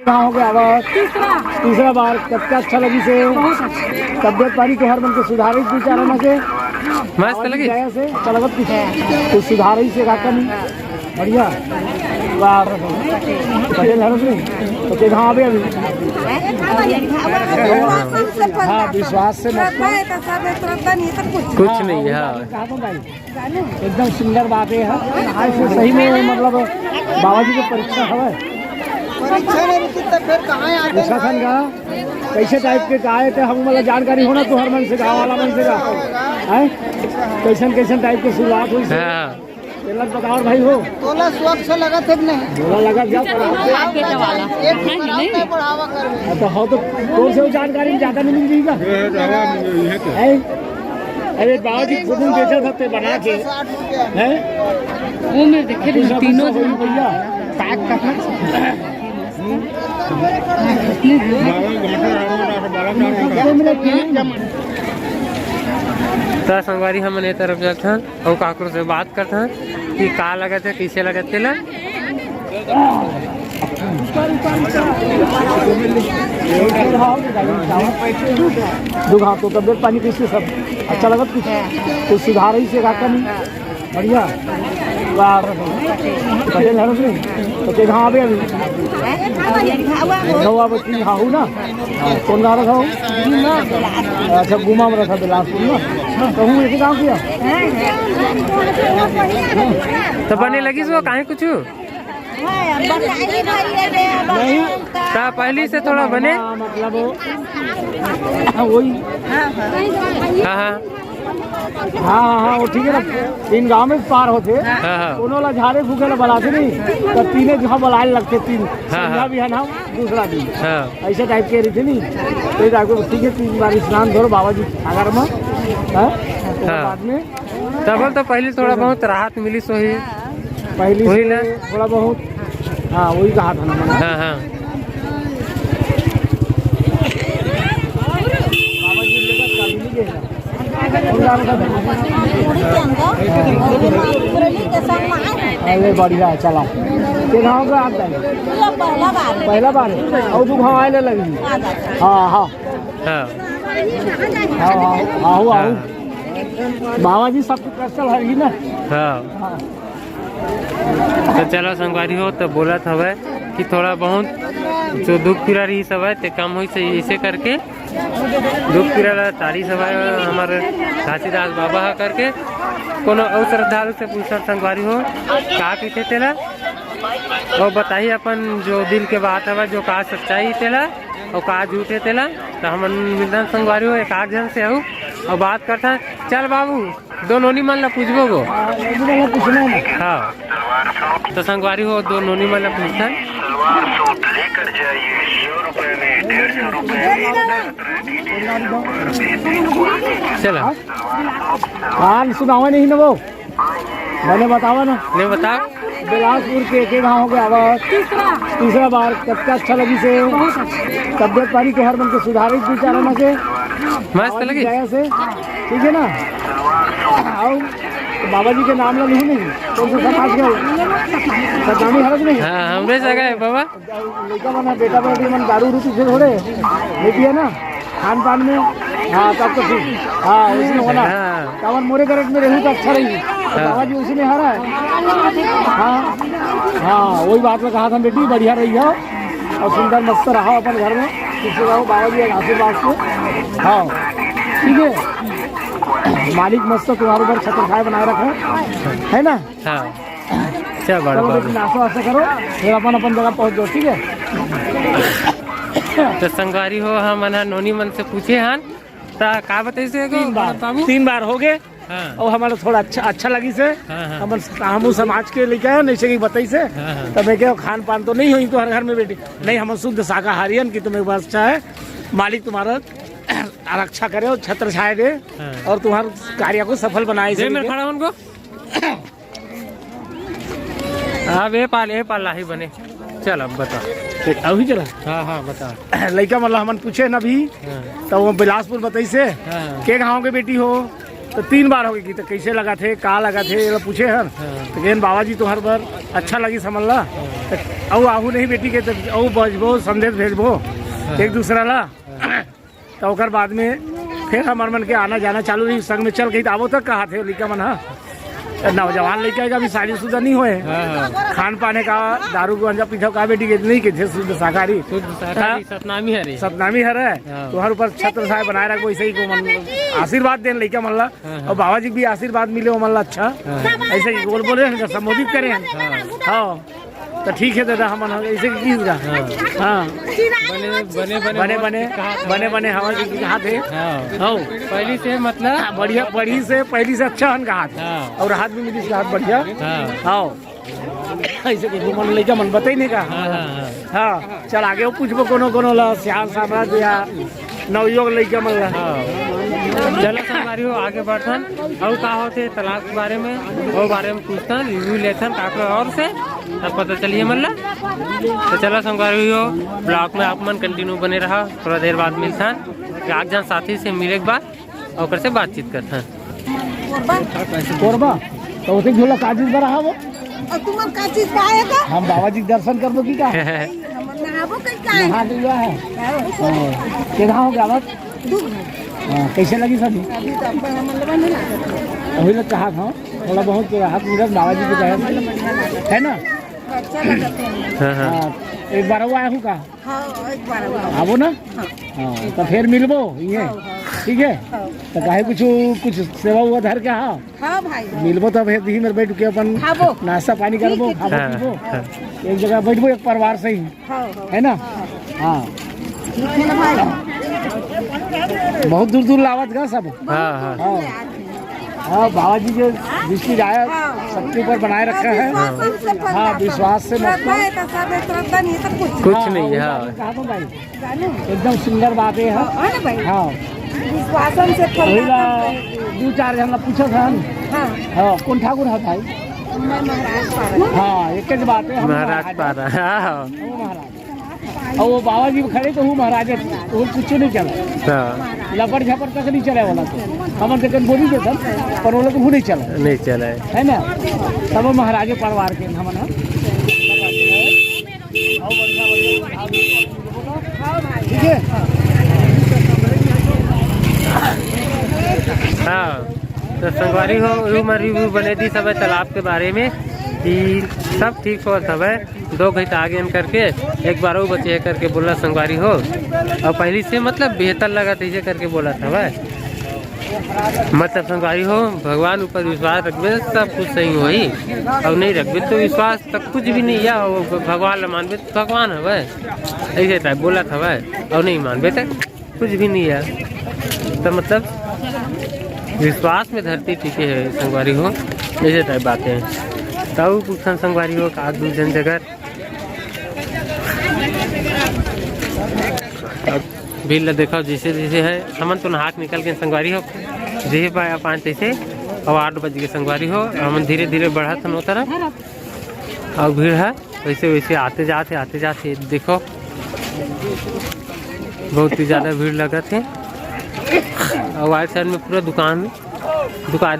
कहाँ हो गया अब तीसरा बार कब अच्छा लगी से तबियत पानी तो हर मन के सुधारित बिचारा ना के मस्त लगी से चलगत कुछ सुधार ही से काका नहीं बढ़िया पटेल हरस नहीं तो के कहाँ अभी हाँ विश्वास से कुछ नहीं है। एकदम सुंदर बात है आज से सही में मतलब बाबा जी की परीक्षा है पूछा था का कैसे टाइप के आए थे हम मतलब जानकारी होना तो हर मन से गाँव वाला मन से कैसन टाइप के शुरुआत हुई बताओ भाई हो तोला स्वच्छ लगा थे नहीं बोला लगा क्या तो हो तो से जानकारी ज्यादा नहीं मिल रही अरे बाबा जी खुद बेचा सकते बना के हैं वो में देखे तीनों भैया पैक करना तो संगवारी हम ने तरफ जाते हैं और काकरो से बात करते हैं कि का लगा थे कैसे लगा थे ला दुखा तो तबियत पानी कैसे सब अच्छा लगा कुछ सुधार ही से काका नहीं बढ़िया पटेल हरस नहीं तो के कहाँ अभी खाऊ ना कौन गा रखा हूँ अच्छा घुमा में रखा बिलासपुर ना कहूँ एक गाँव किया तो बने लगी सो कहीं कुछ नहीं पहली से थोड़ा बने मतलब वही हाँ वो ठीक है ना तीन गांव में पार होते दोनों ला झाड़े फूके ला बलाते नहीं तो तीने जहाँ बलाए लगते तीन भी है ना दूसरा भी ऐसे टाइप के रही थी नहीं तो ठीक है 3 बार स्नान धरो बाबा जी अगर में बाद में तब तो पहले थोड़ा बहुत राहत मिली सो ही पहली वही ना थोड़ा बहुत हाँ वही कहा था ना मैंने बाबा जी लेकर कभी नहीं गए अरे बढ़िया चला के गाँव का आता है पहला बार और तू गाँव आने लगी हाँ हाँ हाँ बाबा जी सब कष्ट है ना तो चलो संगवारी हो तो बोला था कि थोड़ा बहुत जो दुख पीड़ा रही सब है तो कम हुई से इसे करके दुख पीड़ा तारी सब है हमारे घासीदास बाबा करके कोनो और श्रद्धालु से पूछा संगवारी हो का पीछे तेला और बताइए अपन जो दिल के बात है जो का सच्चाई तेला और का झूठे तेला तो हम मिलता संगवारी हो एक आध जन से हूँ और बात करता चल बाबू दो नोनी मन ला पूछबो गो हाँ तो संगवारी हो दो नोनी मन ला पूछता चला हाँ सुनावा नहीं ना वो मैंने बतावा ना नहीं बता बिलासपुर के गाँव हो गया तीसरा बार कब अच्छा लगी से तबियत पानी तो हर मन के सुधारित बिचारा ना के मस्त लगी से ठीक है ना आओ बाबा जी के नाम ला नहीं नहीं तो समाज गए सदामी हरज नहीं हाँ हमरे जगह है बाबा लड़का बना बेटा बेटी मन दारू रूटी से थोड़े लेती है ना खान पान में हाँ तब तो ठीक हाँ उसमें होना कावन मोरे करट में रहूँ तो अच्छा रहेगी बाबा जी उसी ने हारा है हाँ हाँ वही बात में कहा था बेटी बढ़िया रही हो और सुंदर मस्त रहो अपन घर में किसी रहो बाबा जी आशीर्वाद से हाँ ठीक है मालिक मस्त तुम्हारे ऊपर छत्र छाया बनाए रखे है ना हाँ चल बड़ा नाश्ता वास्ता करो फिर अपन जगह पहुँच जाओ ठीक है तो संगवारी हो हम नोनी मन से पूछे हन तो का बताइए 3 बार हो गए और हमारा थोड़ा अच्छा लगी से हम समाज के लेके आए नहीं से बताई से तब मैं क्या खान पान तो नहीं हुई तो हर घर में बेटी नहीं हम शुद्ध शाकाहारी कि तुम्हें बस अच्छा है मालिक तुम्हारा रक्षा करे और छत्र छाया दे और तुम्हारे कार्य को सफल बनाए खड़ा उनको अब ये पाला ही बने चल अब बता अभी चला हाँ बता लड़का मतलब हमन पूछे ना भी तो वो बिलासपुर बताई से के गाँव के बेटी हो तो 3 बार हो गई तो कैसे लगा थे का लगा थे ये पूछे हर तो कहन बाबा जी तो हर बार अच्छा लगी समझ ला औ आहू नहीं बेटी के तो औ बजबो संदेश भेजबो एक दूसरा ला तो ओकर बाद में फिर हमार मन के आना जाना चालू रही संग में चल गई तो आवो तक कहा थे लिखा मन हाँ नौजवान लड़का का अभी शादीशुदा नहीं हुए खान पाने का दारू को अंजा पीछा का बेटी के नहीं के थे शुद्ध शाकाहारी सतनामी है सतनामी है तो हर ऊपर छत्र साहब बनाए रखो ऐसे ही को मन आशीर्वाद देने लड़का मन ला और बाबा जी भी आशीर्वाद मिले वो मन ला अच्छा ऐसे ही बोल बोले संबोधित करें हाँ तो ठीक है दादा हम ऐसे की हाँ बने बने बने हमारे कहा थे हाँ पहली से मतलब बढ़िया पहली से अच्छा हन कहा और हाथ भी मिली हाथ बढ़िया हाँ ऐसे कि मन लेके मन बताई नहीं का हाँ चल आगे पूछबो कोनो ला श्याम साम्राज्य या नवयोग लेके मन ला चलो संगवारी हो आगे बढ़थन और का होते तलाक के बारे में वो बारे में पूछथन रिव्यू लेथन काका और से तब पता चलिए मतलब तो चलो संगवारी हो ब्लॉग में आप मन कंटिन्यू बने रहा थोड़ा देर बाद मिलथन आग जन साथी से मिले के बाद और से बातचीत करथन कोरबा तो उसे झोला काजिज बरा वो और तुम का चीज पाएगा हम बाबा जी दर्शन करबो की का नहाबो कैसे नहा लिया है के गाँव गया बस कैसे लगी सभी अभी तो मतलब नहीं लगा वही लोग कहा था थोड़ा बहुत हाथ मिला बाबा जी को कहे है ना अच्छा लगता है हाँ एक बार वो आया हूँ का हाँ एक बार आवो ना हाँ तो फिर मिलबो ये ठीक है तो काहे कुछ सेवा हुआ धर के हाँ हाँ भाई मिलबो तो फिर दी में बैठ के अपन नाश्ता पानी करबो खाबो पीबो एक जगह बैठबो एक परिवार से ही है ना हाँ बहुत दूर दूर लावत गा सब हाँ बाबा जी जो दृष्टि आया सबके ऊपर बनाए रखा है हाँ विश्वास से कुछ नहीं है कहा तो भाई एकदम सुंदर बात है हाँ विश्वासन से 2-4 जन पूछो था हाँ कौन ठाकुर है भाई हाँ एक बात है महाराज पारा महाराज और वो बाबा जी खड़े तो हूँ महाराज वो कुछ नहीं चला लपड़ झपड़ तक नहीं चला वाला तो हम बोली देते पर वो लोग नहीं चला है ना सब महाराजे परिवार के हम ठीक है हाँ तो संगवारी हो रिव्यू बने दी सब तालाब के बारे में कि सब ठीक हो सब 2 घंटे आगे करके एक बार वो बचे करके बोला संगवारी हो और पहली से मतलब बेहतर लगा तो करके बोला था भाई मतलब संगवारी हो भगवान ऊपर विश्वास रखबे सब कुछ सही हो ही और नहीं रखबे तो विश्वास तक कुछ भी नहीं है वो भगवान मानबे तो भगवान है भाई ऐसे टाइप बोला था भाई और नहीं मानबे तक कुछ भी नहीं है तो मतलब विश्वास में धरती टिके है संगवारी हो ऐसे टाइप बातें हैं तब पूछन संगवारी हो का दू जन जगह बिल देखो जैसे जैसे है हमन तो हाथ निकल के संगवारी हो जे पाया 5 से और 8 बज के संगवारी हो हमन धीरे धीरे बढ़ा थन तरफ और भीड़ है वैसे वैसे आते जाते देखो बहुत ही ज़्यादा भीड़ लगा थे और वाइट साइड में पूरा दुकान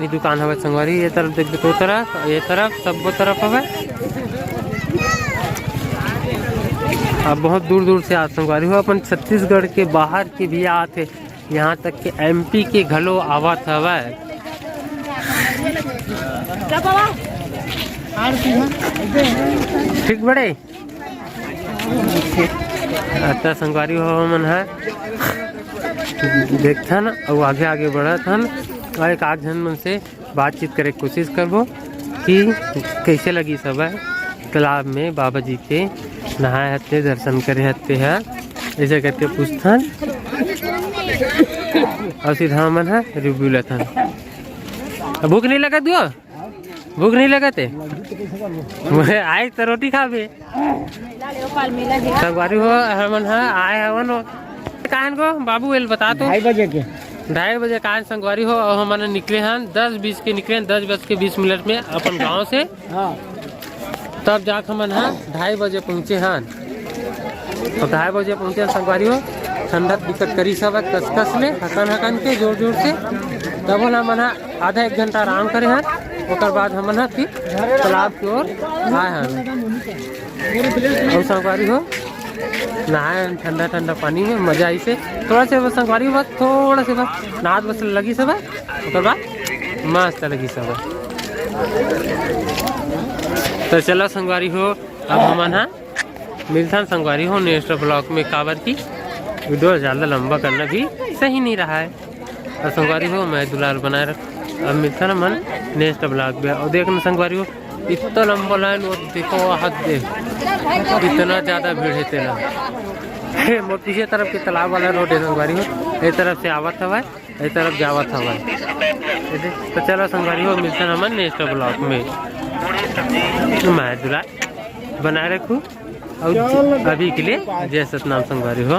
ही दुकान है संगवारी ये तरफ देख दो तरफ सब तरफ है अब बहुत दूर दूर से आते संगवारी हो अपन छत्तीसगढ़ के बाहर के भी आते यहाँ तक के MP के घलो आवत हवा ठीक बड़े अच्छा संगवारी हो मन है देखथन और आगे आगे बढ़थन और एक आध जन मन से बातचीत करे कोशिश करबो कि कैसे लगी सब तालाब में बाबा जी के नहाए हते दर्शन करे हते है ऐसे करके पूछथन और सीधा मन है रिव्यू लेथन भूख नहीं लगा दो भूख नहीं लगते आए तो रोटी खाबे संगवारी हो हमन है आए हवन काहन को बाबू एल बता तो 2:30 बजे के 2:30 बजे काहन संगवारी हो और हमन निकले हैं 10:20 के निकले 10:20 में अपन गांव से तब जाकर हमन है 2:30 बजे पहुँचे हैं और 2:30 बजे पहुँचे संगवारी हो ठंडक दिक्कत करी सब कसकस में हकन के जोर जोर से तब हम आधा एक घंटा आराम करे हैं, ओकर बाद हम फिर तालाब की ओर आए हैं। और संगवारी हो नहाए ठंडा ठंडा पानी में, मजा आई से थोड़ा से बस संगवारी हो, थोड़ा से बस नहात बस लगी सब, ओकर बाद मस्त लगी सब। तो चलो संगवारी हो, अब हम मिलता संगवारी हो नेक्स्ट ब्लॉग में। काबर की वीडियो ज़्यादा लंबा करना भी सही नहीं रहा है। और संगवारी हो मैं दुलार बनाए रख, अब मिलता ना मन नेक्स्ट ब्लॉग में। और देखना संगवारी हो इतना लंबा लाइन, और देखो हद दे इतना ज़्यादा भीड़ है तेरा। मोर पीछे तरफ के तालाब वाला रोड है संगवारी हो, इस तरफ से आवत हवा, इस तरफ जावत हवा। तो चलो संगवारी हो मिलता ना मन नेक्स्ट ब्लॉग में। मैं दुलार बनाए रखूँ और अभी के लिए जय सतनाम संगवारी हो।